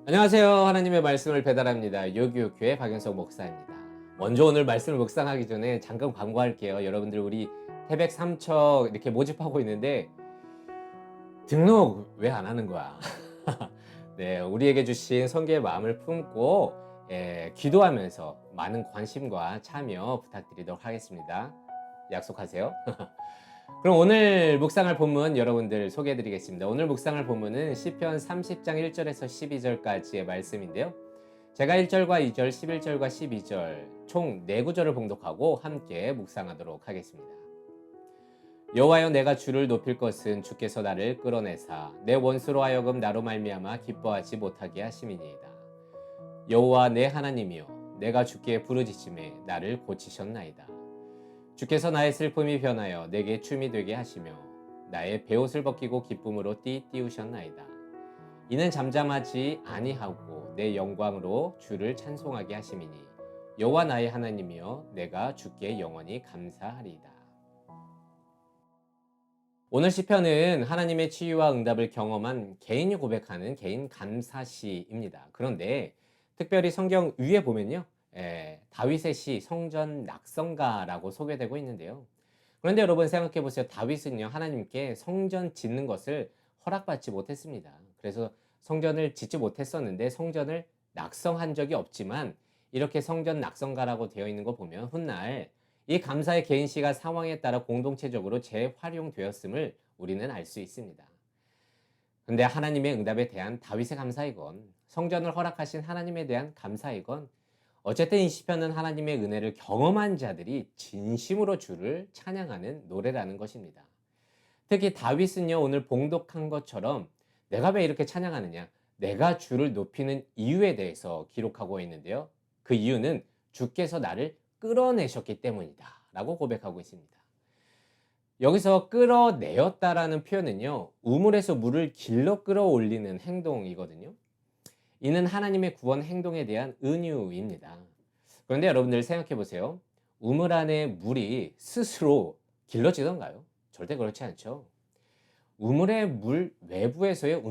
안녕하세요. 하나님의 말씀을 배달합니다. 요기요교의 박연석 목사입니다. 먼저 오늘 말씀을 묵상하기 전에 잠깐 광고할게요. 여러분들 우리 태백 삼척 이렇게 모집하고 있는데 등록 왜 안 하는 거야? 네, 우리에게 주신 성교의 마음을 품고 기도하면서 많은 관심과 참여 부탁드리도록 하겠습니다. 약속하세요. 그럼 오늘 묵상할 본문 여러분들 소개해 드리겠습니다. 오늘 묵상할 본문은 시편 30장 1절에서 12절까지의 말씀인데요. 제가 1절과 2절, 11절과 12절 총 4구절을 봉독하고 함께 묵상하도록 하겠습니다. 여호와여, 내가 주를 높일 것은 주께서 나를 끌어내사 내 원수로 하여금 나로 말미암아 기뻐하지 못하게 하심이니이다. 여호와 내 하나님이여, 내가 주께 부르짖음에 나를 고치셨나이다. 주께서 나의 슬픔이 변하여 내게 춤이 되게 하시며 나의 베옷을 벗기고 기쁨으로 띠띠우셨나이다. 이는 잠잠하지 아니하고 내 영광으로 주를 찬송하게 하심이니 여호와 나의 하나님이여, 내가 주께 영원히 감사하리이다. 오늘 시편은 하나님의 치유와 응답을 경험한 개인이 고백하는 개인 감사시입니다. 그런데 특별히 성경 위에 보면요, 다윗의 시 성전 낙성가라고 소개되고 있는데요. 그런데 여러분 생각해 보세요. 다윗은요, 하나님께 성전 짓는 것을 허락받지 못했습니다. 그래서 성전을 짓지 못했었는데 성전을 낙성한 적이 없지만 이렇게 성전 낙성가라고 되어 있는 거 보면 훗날 이 감사의 개인 시가 상황에 따라 공동체적으로 재활용되었음을 우리는 알 수 있습니다. 근데 하나님의 응답에 대한 다윗의 감사이건 성전을 허락하신 하나님에 대한 감사이건 어쨌든 이 시편은 하나님의 은혜를 경험한 자들이 진심으로 주를 찬양하는 노래라는 것입니다. 특히 다윗은요, 오늘 봉독한 것처럼 내가 왜 이렇게 찬양하느냐, 내가 주를 높이는 이유에 대해서 기록하고 있는데요. 그 이유는 주께서 나를 끌어내셨기 때문이다 라고 고백하고 있습니다. 여기서 끌어내었다라는 표현은요, 우물에서 물을 길러 끌어올리는 행동이거든요. 이는 하나님의 구원 행동에 대한 은유입니다. 그런데 여러분들 생각해 보세요. 우물 안에 물이 스스로 길러지던가요? 절대 그렇지 않죠. 우물의 물 외부에서의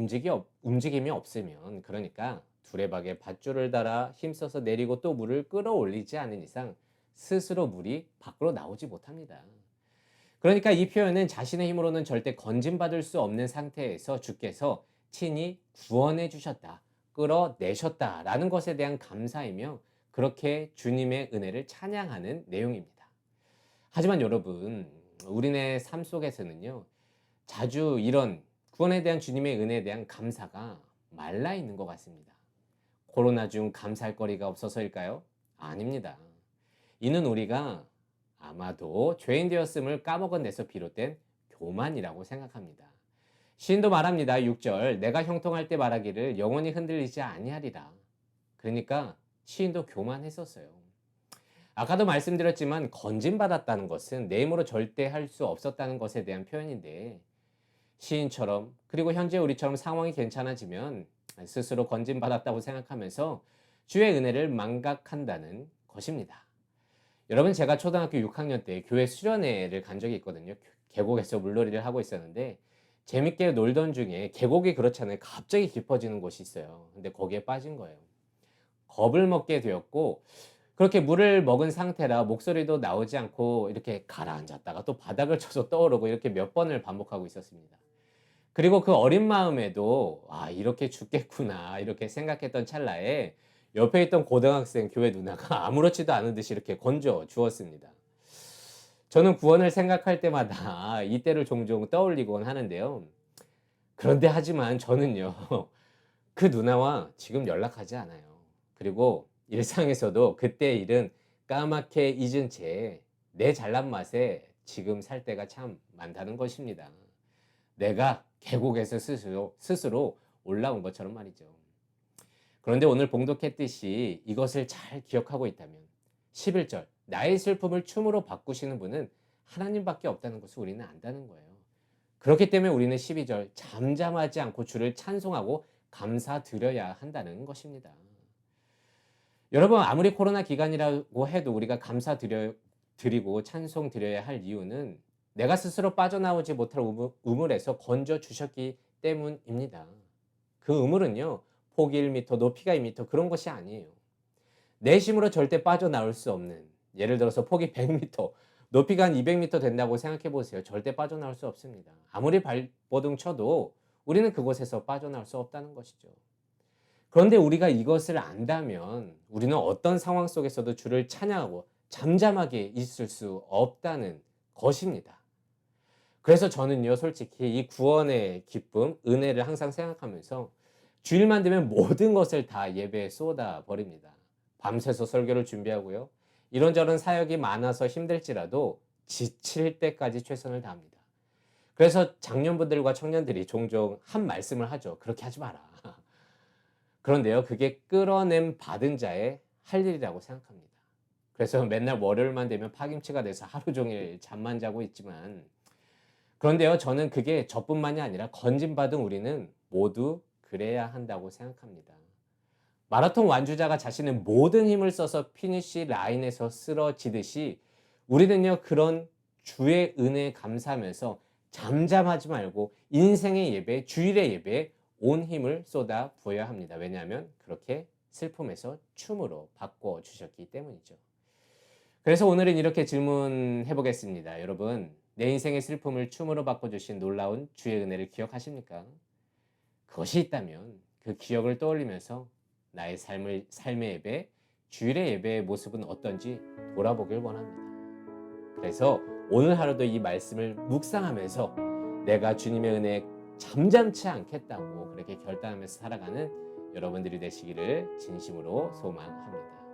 움직임이 없으면, 그러니까 두레박에 밧줄을 달아 힘써서 내리고 또 물을 끌어올리지 않은 이상 스스로 물이 밖으로 나오지 못합니다. 그러니까 이 표현은 자신의 힘으로는 절대 건짐받을 수 없는 상태에서 주께서 친히 구원해 주셨다, 끌어내셨다라는 것에 대한 감사이며 그렇게 주님의 은혜를 찬양하는 내용입니다. 하지만 여러분, 우리네 삶 속에서는요, 자주 이런 구원에 대한 주님의 은혜에 대한 감사가 말라 있는 것 같습니다. 코로나 중 감사할 거리가 없어서일까요? 아닙니다. 이는 우리가 아마도 죄인 되었음을 까먹은 데서 비롯된 교만이라고 생각합니다. 시인도 말합니다. 6절, 내가 형통할 때 말하기를 영원히 흔들리지 아니하리라. 그러니까 시인도 교만했었어요. 아까도 말씀드렸지만 건짐받았다는 것은 내 힘으로 절대 할 수 없었다는 것에 대한 표현인데, 시인처럼 그리고 현재 우리처럼 상황이 괜찮아지면 스스로 건짐받았다고 생각하면서 주의 은혜를 망각한다는 것입니다. 여러분, 제가 초등학교 6학년 때 교회 수련회를 간 적이 있거든요. 계곡에서 물놀이를 하고 있었는데 재밌게 놀던 중에 계곡이 그렇잖아요. 갑자기 깊어지는 곳이 있어요. 근데 거기에 빠진 거예요. 겁을 먹게 되었고, 그렇게 물을 먹은 상태라 목소리도 나오지 않고 이렇게 가라앉았다가 또 바닥을 쳐서 떠오르고 이렇게 몇 번을 반복하고 있었습니다. 그리고 그 어린 마음에도 이렇게 죽겠구나 이렇게 생각했던 찰나에 옆에 있던 고등학생 교회 누나가 아무렇지도 않은 듯이 이렇게 건져 주었습니다. 저는 구원을 생각할 때마다 이때를 종종 떠올리곤 하는데요. 그런데 하지만 저는요, 그 누나와 지금 연락하지 않아요. 그리고 일상에서도 그때 일은 까맣게 잊은 채 내 잘난 맛에 지금 살 때가 참 많다는 것입니다. 내가 계곡에서 스스로 올라온 것처럼 말이죠. 그런데 오늘 봉독했듯이 이것을 잘 기억하고 있다면 11절, 나의 슬픔을 춤으로 바꾸시는 분은 하나님밖에 없다는 것을 우리는 안다는 거예요. 그렇기 때문에 우리는 12절, 잠잠하지 않고 주를 찬송하고 감사드려야 한다는 것입니다. 여러분, 아무리 코로나 기간이라고 해도 우리가 감사드리고 찬송드려야 할 이유는 내가 스스로 빠져나오지 못할 우물에서 건져 주셨기 때문입니다. 그 우물은요, 폭이 1m, 높이가 2m 그런 것이 아니에요. 내 힘으로 절대 빠져나올 수 없는, 예를 들어서 폭이 100m, 높이가 한 200m 된다고 생각해 보세요. 절대 빠져나올 수 없습니다. 아무리 발버둥 쳐도 우리는 그곳에서 빠져나올 수 없다는 것이죠. 그런데 우리가 이것을 안다면 우리는 어떤 상황 속에서도 주를 찬양하고 잠잠하게 있을 수 없다는 것입니다. 그래서 저는요, 솔직히 이 구원의 기쁨, 은혜를 항상 생각하면서 주일만 되면 모든 것을 다 예배에 쏟아 버립니다. 밤새서 설교를 준비하고요. 이런저런 사역이 많아서 힘들지라도 지칠 때까지 최선을 다합니다. 그래서 장년분들과 청년들이 종종 한 말씀을 하죠. 그렇게 하지 마라. 그런데요, 그게 끌어냄 받은 자의 할 일이라고 생각합니다. 그래서 맨날 월요일만 되면 파김치가 돼서 하루 종일 잠만 자고 있지만, 그런데요, 저는 그게 저뿐만이 아니라 건진받은 우리는 모두 그래야 한다고 생각합니다. 마라톤 완주자가 자신의 모든 힘을 써서 피니시 라인에서 쓰러지듯이 우리는요, 그런 주의 은혜에 감사하면서 잠잠하지 말고 인생의 예배, 주일의 예배에 온 힘을 쏟아 부어야 합니다. 왜냐하면 그렇게 슬픔에서 춤으로 바꿔주셨기 때문이죠. 그래서 오늘은 이렇게 질문해 보겠습니다. 여러분, 내 인생의 슬픔을 춤으로 바꿔주신 놀라운 주의 은혜를 기억하십니까? 그것이 있다면 그 기억을 떠올리면서 나의 삶의 예배, 주일의 예배의 모습은 어떤지 돌아보길 원합니다. 그래서 오늘 하루도 이 말씀을 묵상하면서 내가 주님의 은혜에 잠잠치 않겠다고 그렇게 결단하면서 살아가는 여러분들이 되시기를 진심으로 소망합니다.